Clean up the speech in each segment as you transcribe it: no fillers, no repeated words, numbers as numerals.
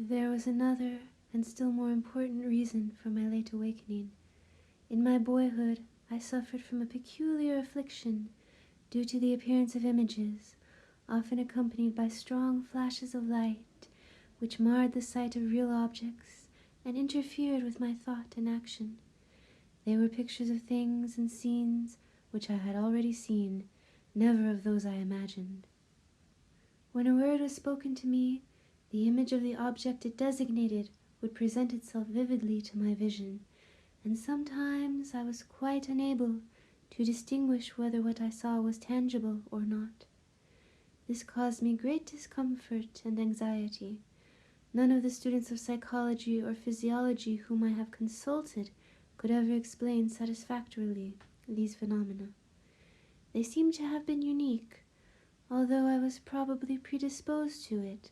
There was another and still more important reason for my late awakening. In my boyhood, I suffered from a peculiar affliction due to the appearance of images, often accompanied by strong flashes of light, which marred the sight of real objects and interfered with my thought and action. They were pictures of things and scenes which I had already seen, never of those I imagined. When a word was spoken to me, the image of the object it designated would present itself vividly to my vision, and sometimes I was quite unable to distinguish whether what I saw was tangible or not. This caused me great discomfort and anxiety. None of the students of psychology or physiology whom I have consulted could ever explain satisfactorily these phenomena. They seem to have been unique, although I was probably predisposed to it,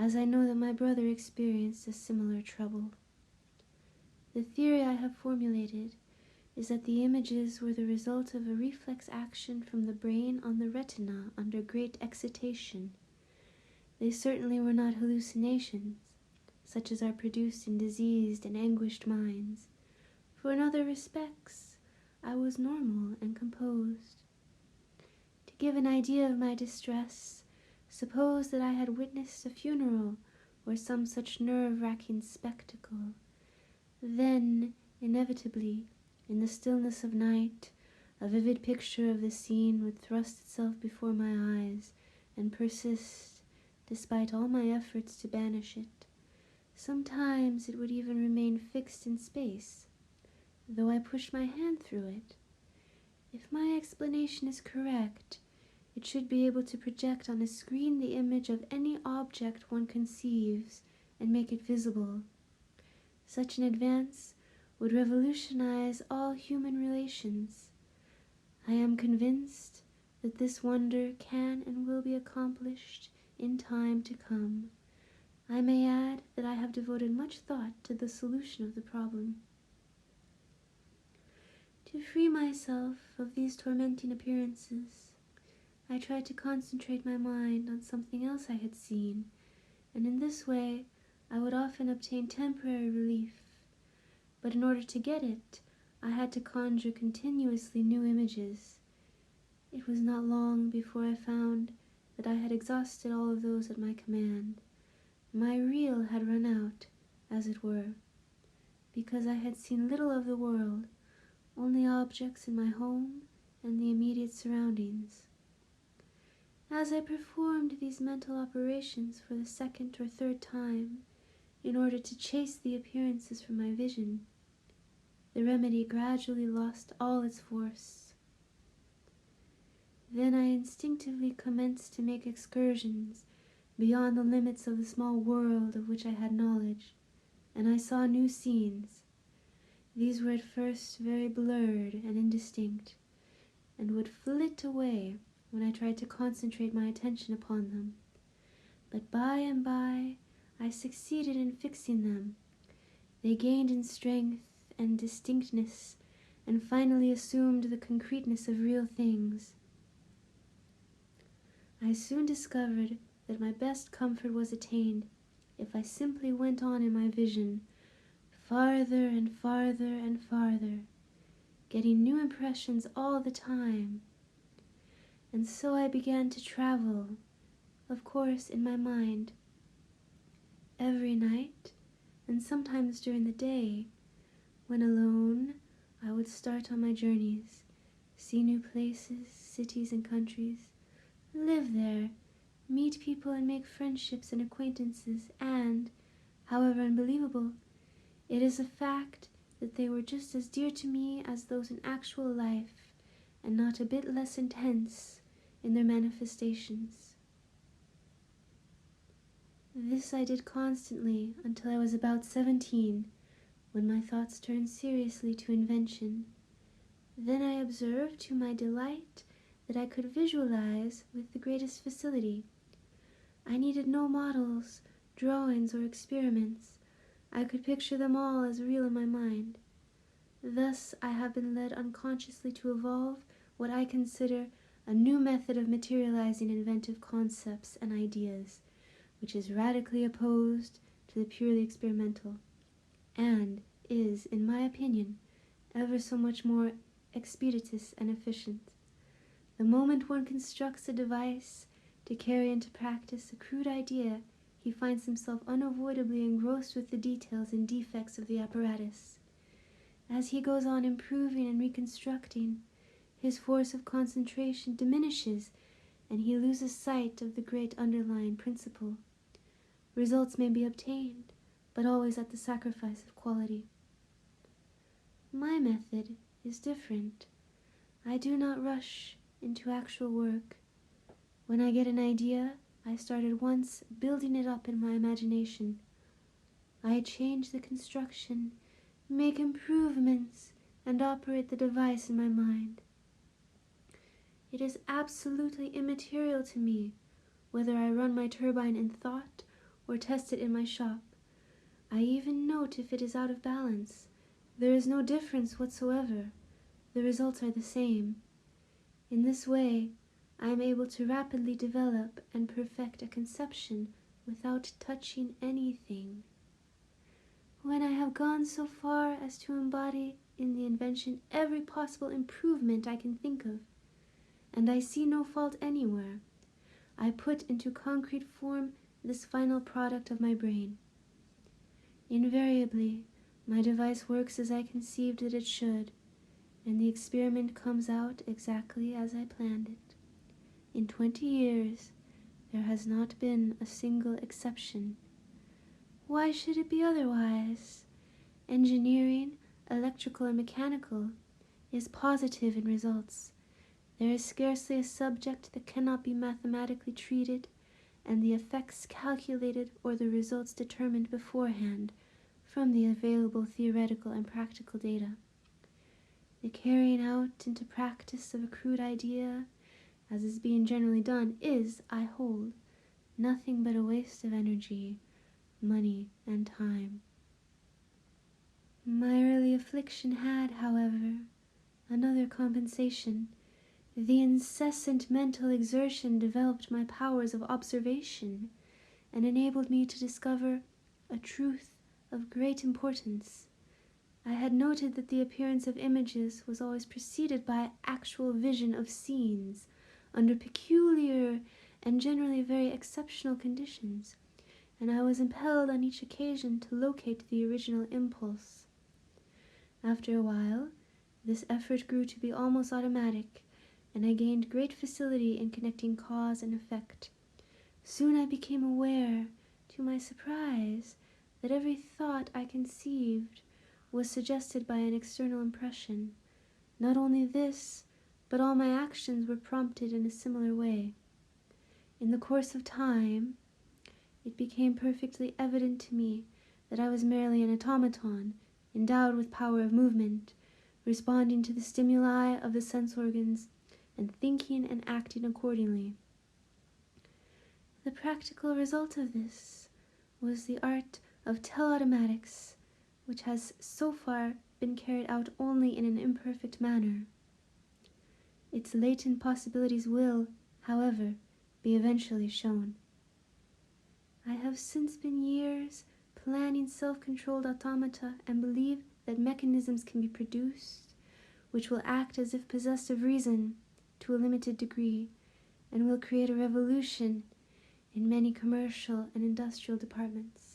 as I know that my brother experienced a similar trouble. The theory I have formulated is that the images were the result of a reflex action from the brain on the retina under great excitation. They certainly were not hallucinations, such as are produced in diseased and anguished minds, for in other respects I was normal and composed. To give an idea of my distress, suppose that I had witnessed a funeral or some such nerve-wracking spectacle. Then, inevitably, in the stillness of night, a vivid picture of the scene would thrust itself before my eyes and persist, despite all my efforts to banish it. Sometimes it would even remain fixed in space, though I pushed my hand through it. If my explanation is correct, it should be able to project on a screen the image of any object one conceives and make it visible. Such an advance would revolutionize all human relations. I am convinced that this wonder can and will be accomplished in time to come. I may add that I have devoted much thought to the solution of the problem. To free myself of these tormenting appearances, I tried to concentrate my mind on something else I had seen, and in this way I would often obtain temporary relief. But in order to get it, I had to conjure continuously new images. It was not long before I found that I had exhausted all of those at my command. My reel had run out, as it were, because I had seen little of the world, only objects in my home and the immediate surroundings. As I performed these mental operations for the second or third time, in order to chase the appearances from my vision, the remedy gradually lost all its force. Then I instinctively commenced to make excursions beyond the limits of the small world of which I had knowledge, and I saw new scenes. These were at first very blurred and indistinct, and would flit away when I tried to concentrate my attention upon them. But by and by I succeeded in fixing them. They gained in strength and distinctness, and finally assumed the concreteness of real things. I soon discovered that my best comfort was attained if I simply went on in my vision, farther and farther and farther, getting new impressions all the time. And so I began to travel, of course in my mind. Every night, and sometimes during the day, when alone, I would start on my journeys, see new places, cities, and countries, live there, meet people and make friendships and acquaintances, and, however unbelievable, it is a fact that they were just as dear to me as those in actual life, and not a bit less intense in their manifestations. This I did constantly until I was about 17, when my thoughts turned seriously to invention. Then I observed to my delight that I could visualize with the greatest facility. I needed no models, drawings, or experiments. I could picture them all as real in my mind. Thus I have been led unconsciously to evolve what I consider a new method of materializing inventive concepts and ideas, which is radically opposed to the purely experimental, and is, in my opinion, ever so much more expeditious and efficient. The moment one constructs a device to carry into practice a crude idea, he finds himself unavoidably engrossed with the details and defects of the apparatus. As he goes on improving and reconstructing, his force of concentration diminishes, and he loses sight of the great underlying principle. Results may be obtained, but always at the sacrifice of quality. My method is different. I do not rush into actual work. When I get an idea, I start at once building it up in my imagination. I change the construction, make improvements, and operate the device in my mind. It is absolutely immaterial to me whether I run my turbine in thought or test it in my shop. I even note if it is out of balance. There is no difference whatsoever. The results are the same. In this way, I am able to rapidly develop and perfect a conception without touching anything. When I have gone so far as to embody in the invention every possible improvement I can think of, and I see no fault anywhere, I put into concrete form this final product of my brain. Invariably, my device works as I conceived that it should, and the experiment comes out exactly as I planned it. In 20 years, there has not been a single exception. Why should it be otherwise? Engineering, electrical and mechanical, is positive in results. There is scarcely a subject that cannot be mathematically treated, and the effects calculated or the results determined beforehand from the available theoretical and practical data. The carrying out into practice of a crude idea, as is being generally done, is, I hold, nothing but a waste of energy, money, and time. My early affliction had, however, another compensation. The incessant mental exertion developed my powers of observation and enabled me to discover a truth of great importance. I had noted that the appearance of images was always preceded by actual vision of scenes under peculiar and generally very exceptional conditions, and I was impelled on each occasion to locate the original impulse. After a while, this effort grew to be almost automatic, and I gained great facility in connecting cause and effect. Soon I became aware, to my surprise, that every thought I conceived was suggested by an external impression. Not only this, but all my actions were prompted in a similar way. In the course of time, it became perfectly evident to me that I was merely an automaton, endowed with power of movement, responding to the stimuli of the sense organs, and thinking and acting accordingly. The practical result of this was the art of teleautomatics, which has so far been carried out only in an imperfect manner. Its latent possibilities will, however, be eventually shown. I have since been years planning self-controlled automata and believe that mechanisms can be produced which will act as if possessed of reason to a limited degree, and will create a revolution in many commercial and industrial departments.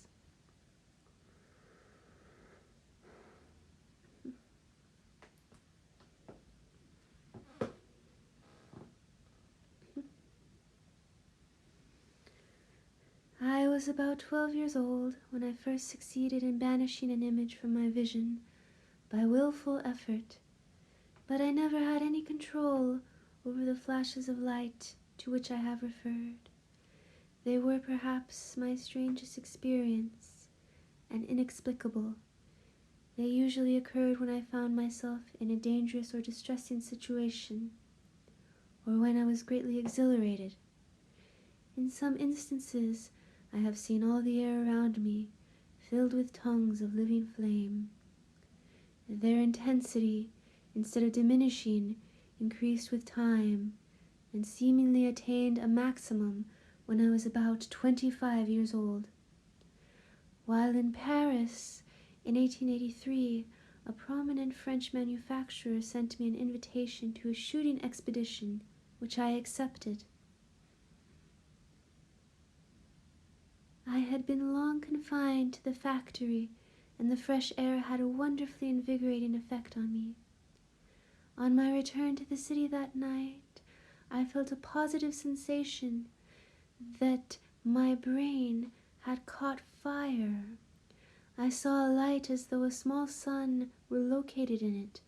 I was about 12 years old when I first succeeded in banishing an image from my vision by willful effort, but I never had any control over the flashes of light to which I have referred. They were perhaps my strangest experience, and inexplicable. They usually occurred when I found myself in a dangerous or distressing situation, or when I was greatly exhilarated. In some instances, I have seen all the air around me filled with tongues of living flame. Their intensity, instead of diminishing, increased with time, and seemingly attained a maximum when I was about 25 years old. while in Paris in 1883, a prominent French manufacturer sent me an invitation to a shooting expedition, which I accepted. I had been long confined to the factory, and the fresh air had a wonderfully invigorating effect on me. On my return to the city that night, I felt a positive sensation that my brain had caught fire. I saw a light as though a small sun were located in it,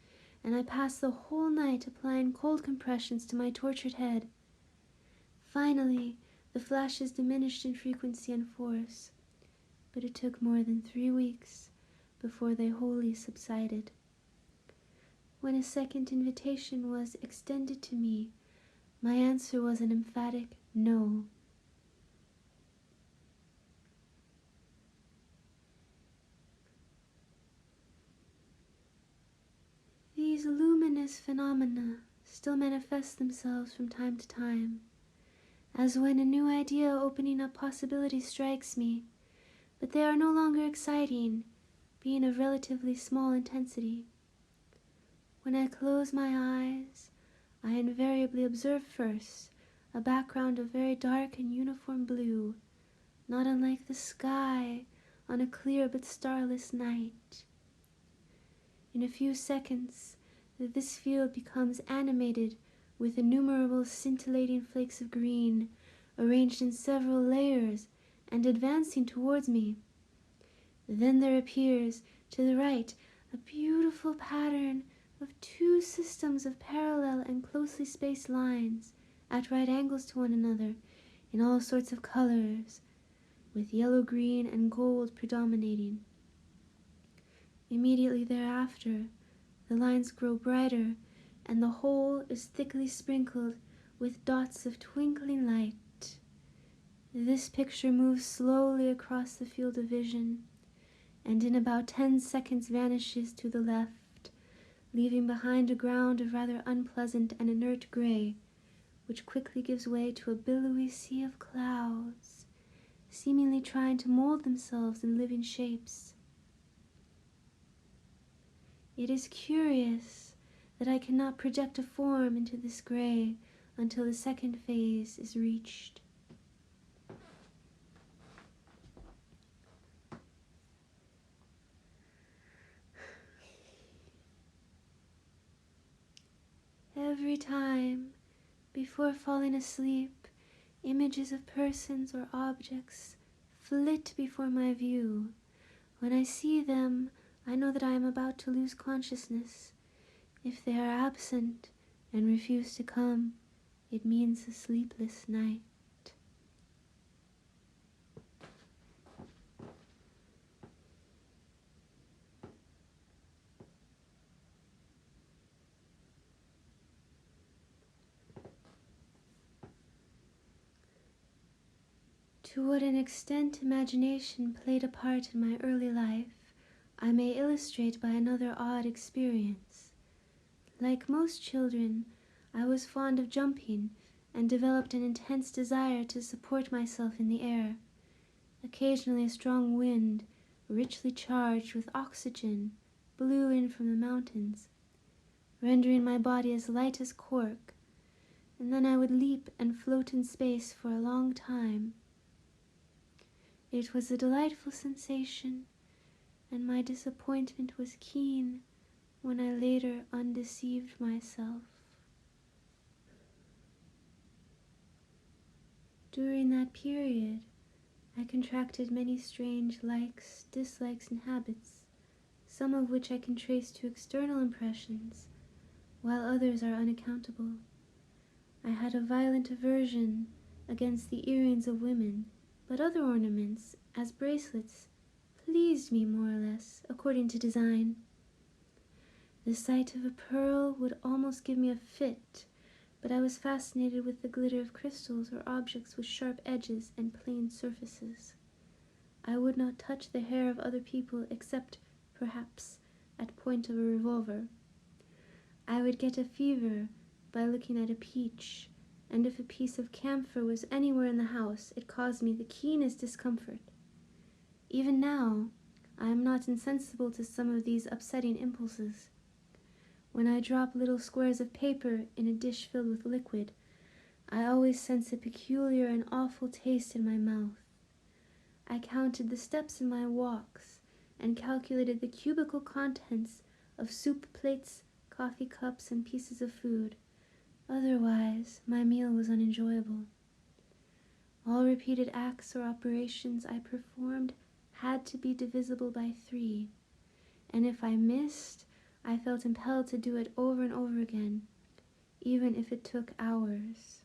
and I passed the whole night applying cold compressions to my tortured head. Finally, the flashes diminished in frequency and force, but it took more than 3 weeks before they wholly subsided. When a second invitation was extended to me, my answer was an emphatic no. These luminous phenomena still manifest themselves from time to time, as when a new idea opening up possibilities strikes me, but they are no longer exciting, being of relatively small intensity. When I close my eyes, I invariably observe first a background of very dark and uniform blue, not unlike the sky on a clear but starless night. In a few seconds, this field becomes animated with innumerable scintillating flakes of green, arranged in several layers and advancing towards me. Then there appears to the right a beautiful pattern of 2 systems of parallel and closely spaced lines at right angles to one another in all sorts of colors, with yellow, green, and gold predominating. Immediately thereafter, the lines grow brighter, and the whole is thickly sprinkled with dots of twinkling light. This picture moves slowly across the field of vision, and in about 10 seconds vanishes to the left, leaving behind a ground of rather unpleasant and inert gray, which quickly gives way to a billowy sea of clouds, seemingly trying to mold themselves in living shapes. It is curious that I cannot project a form into this gray until the second phase is reached. Every time, before falling asleep, images of persons or objects flit before my view. When I see them, I know that I am about to lose consciousness. If they are absent and refuse to come, it means a sleepless night. To what an extent imagination played a part in my early life, I may illustrate by another odd experience. Like most children, I was fond of jumping and developed an intense desire to support myself in the air. Occasionally a strong wind, richly charged with oxygen, blew in from the mountains, rendering my body as light as cork, and then I would leap and float in space for a long time. It was a delightful sensation, and my disappointment was keen when I later undeceived myself. During that period, I contracted many strange likes, dislikes, and habits, some of which I can trace to external impressions, while others are unaccountable. I had a violent aversion against the earrings of women, but other ornaments, as bracelets, pleased me more or less, according to design. The sight of a pearl would almost give me a fit, but I was fascinated with the glitter of crystals or objects with sharp edges and plain surfaces. I would not touch the hair of other people except, perhaps, at point of a revolver. I would get a fever by looking at a peach, and if a piece of camphor was anywhere in the house, it caused me the keenest discomfort. Even now, I am not insensible to some of these upsetting impulses. When I drop little squares of paper in a dish filled with liquid, I always sense a peculiar and awful taste in my mouth. I counted the steps in my walks and calculated the cubical contents of soup plates, coffee cups, and pieces of food. Otherwise, my meal was unenjoyable. All repeated acts or operations I performed had to be divisible by 3, and if I missed, I felt impelled to do it over and over again, even if it took hours.